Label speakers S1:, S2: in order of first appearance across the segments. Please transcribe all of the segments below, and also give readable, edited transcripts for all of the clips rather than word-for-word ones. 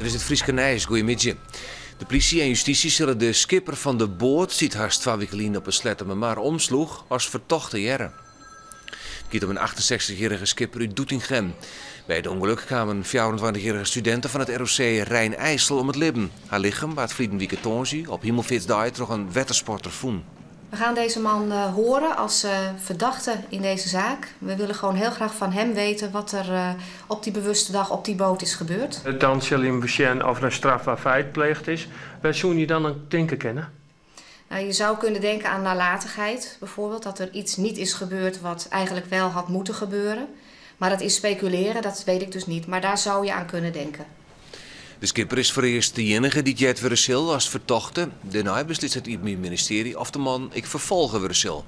S1: is het Frieske Nijs. Goedemiddag. De politie en justitie zullen de skipper van de boot, ziet haar 2 weken op een sletten maar omsloeg, als vertochte jaren. Het gaat om een 68-jarige skipper uit Doetinchem. Bij het ongeluk kwamen 24-jarige studenten van het ROC Rijn-IJssel om het leven. Haar lichaam, waar het vlieden weekend toonzie, op Hemelvitsdag toch een wettersporter voen.
S2: We gaan deze man horen als verdachte in deze zaak. We willen gewoon heel graag van hem weten wat er op die bewuste dag op die boot is gebeurd.
S3: Dan zal hij beschermen of er een strafbaar feit pleegd is. Waar zou je dan aan denken kennen?
S2: Nou, je zou kunnen denken aan nalatigheid, bijvoorbeeld. Dat er iets niet is gebeurd wat eigenlijk wel had moeten gebeuren. Maar dat is speculeren, dat weet ik dus niet. Maar daar zou je aan kunnen denken.
S1: De skipper is voor eerst de enige die het weer zal als vertochte. Daarna beslist het ministerie of de man ik vervolgen weer zal.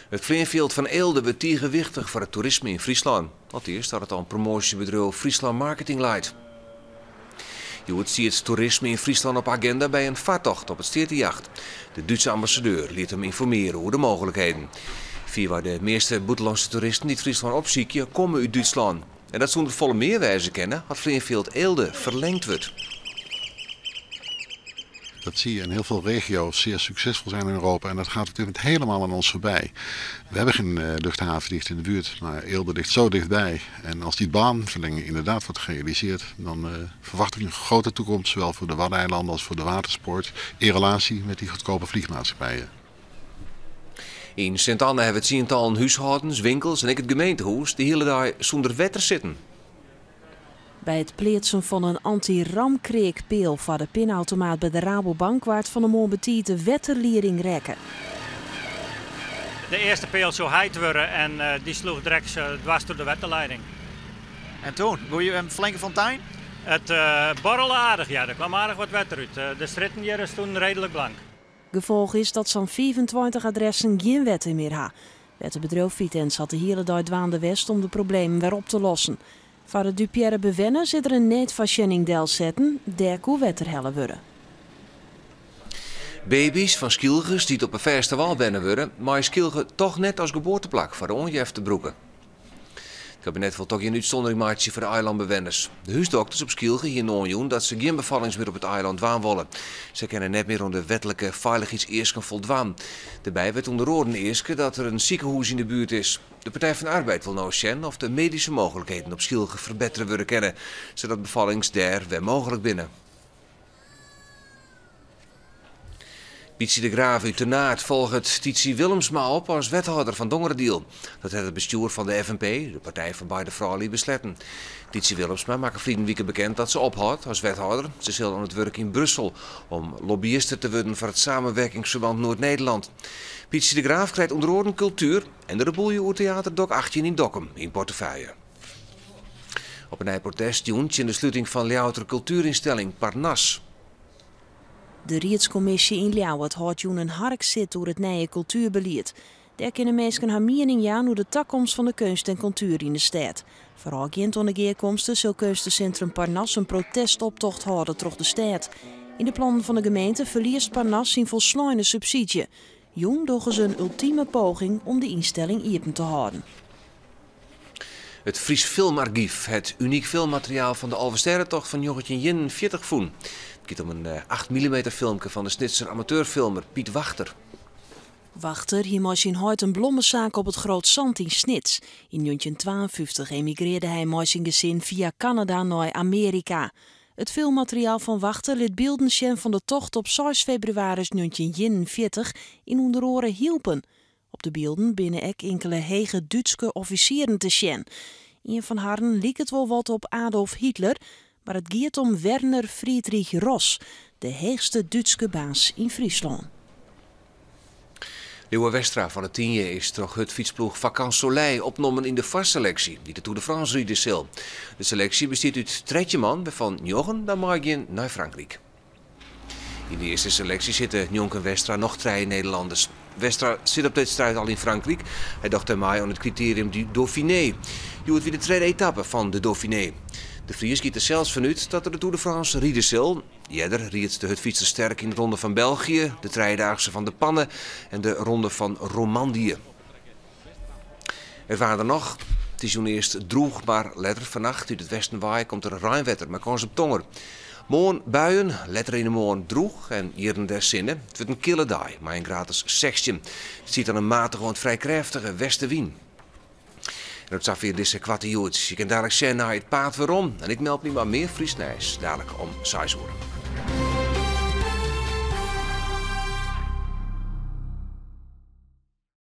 S1: Het vleenveld van Eelde wordt tegenwichtig voor het toerisme in Friesland. Tot eerst had het al een promotiebedrijf Friesland Marketing leidt. Je ziet het toerisme in Friesland op agenda bij een vaartocht op het Steertejacht. De Duitse ambassadeur liet hem informeren over de mogelijkheden. Via de meeste buitenlandse toeristen die Friesland opzieken komen uit Duitsland. En dat zonder volle meerwijze kennen, had Vleenveld Eelde verlengd wordt.
S4: Dat zie je in heel veel regio's zeer succesvol zijn in Europa en dat gaat op dit moment helemaal aan ons voorbij. We hebben geen luchthaven dicht in de buurt, maar Eelde ligt zo dichtbij. En als die baanverlenging inderdaad wordt gerealiseerd, dan verwacht ik een grote toekomst, zowel voor de Waddeneilanden als voor de watersport, in relatie met die goedkope vliegmaatschappijen.
S1: In Sint-Anne hebben we het tiental huishoudens, winkels en ook het gemeentehuis de hele dag zonder wetter zitten.
S5: Bij het plaatsen van een anti-ramkreekpeel voor de pinautomaat bij de Rabobank waard van de Montbetiet de wetterliering rekken.
S6: De eerste peel zou heid worden en die sloeg direct dwars door de wetterleiding.
S7: En toen, wil je een flinke fontein?
S6: Het borrelde aardig, ja, er kwam aardig wat wetter uit. De stritten hier is toen redelijk blank.
S5: Gevolg is dat zo'n 25 adressen geen wetten meer hebben. Wetterbedrijf Vitens had de hele dag dwaande west om de problemen weer op te lossen. Voor de Dupierre bewennen zit er een neetverschenning del zetten, der koe wetterhellen worden.
S1: Baby's van Skilgers die het op een festival binnen worden, maar Skilge toch net als geboorteplak voor de onjefte broeken. Het kabinet wil toch geen uitzondering maken voor de eilandbewoners. De huisdokters op Skilge hier noemden dat ze geen bevallings meer op het eiland waan willen. Ze kennen net meer om de wettelijke veiligheidseersken voldwaan. Daarbij werd onder oren eerst dat er een ziekenhuis in de buurt is. De Partij van de Arbeid wil nou zien of de medische mogelijkheden op Skilge verbeterd worden kennen, zodat bevallings daar weer mogelijk binnen. Pietje de Graaf uit Tenaert volgt Titie Willemsma op als wethouder van Dongerdiel. Dat heeft het bestuur van de FNP, de Partij van Beide Vrouwen, besletten. Titie Willemsma maakt vliegend weekend bekend dat ze ophoudt als wethouder. Ze zal aan het werk in Brussel om lobbyiste te worden voor het samenwerkingsverband Noord-Nederland. Pietje de Graaf krijgt onder andere cultuur en de Reboelje-Theater Dok 18 in Dokkum in portefeuille. Op een protest in de sluiting van Ljouwter cultuurinstelling Parnas.
S5: De Riedscommissie in Ljouwert houdt een hark zit door het nieuwe cultuurbeleid. Daar kunnen mensen haar mening aan hoe de toekomst van de kunst en cultuur in de stad. Vooral gint onder geerkomsten zal kunstencentrum Parnas een protestoptocht houden door de stad. In de plannen van de gemeente verliest Parnas zijn volsluitende subsidie. Jong doen ze een ultieme poging om de instelling open te houden.
S1: Het Fries Filmarchief, het uniek filmmateriaal van de Alversterrentocht van 1941 voen. Het gaat om een 8 mm filmpje van de Snitser amateurfilmer Piet Wachter.
S5: Wachter hier met zijn huid een blommenzaak op het Groot Zand in Snits. In 1952 emigreerde hij met zijn gezin via Canada naar Amerika. Het filmmateriaal van Wachter liet beelden zien van de tocht op 6 februari 1941 in onder oren hielpen. Op de beelden binnen enkele hege Duitse officieren te zien. Een van hen liep het wel wat op Adolf Hitler, maar het gaat om Werner Friedrich Ross, de heegste Duitse baas in Friesland.
S1: Leeuwen Westra van het 10 is toch het fietsploeg Vacances Soleil opgenomen in de vastselectie die de Tour de France rieden zal. De selectie bestaat uit 3 man, van Jochen naar Margien naar Frankrijk. In de eerste selectie zitten Jonk en Westra nog 3 Nederlanders. Westra zit op dit strijd al in Frankrijk. Hij dacht in mei aan het criterium du Dauphiné. Je wordt weer de tweede etappe van de Dauphiné. De Fries giet er zelfs vanuit dat er de Tour de France rieden zal. Jeder riet de hutfietser sterk in de ronde van België, de Trijdaagse van de Pannen en de ronde van Romandie. Er waren er nog. Het is eerst droog, maar letter vannacht uit het westen waaien komt er ruimwetter, maar kans op tonger. Morgen buien, letter in de morgen droeg en hier en der zinnen. Het wordt een kille dag, maar een gratis 16. Het ziet dan een matige en vrij krachtige westenwind. En dat zag weer deze kwartiertjes. Je kan dadelijk zien naar het paard waarom. En ik meld me maar meer Friesnijs, dadelijk om 6 uur.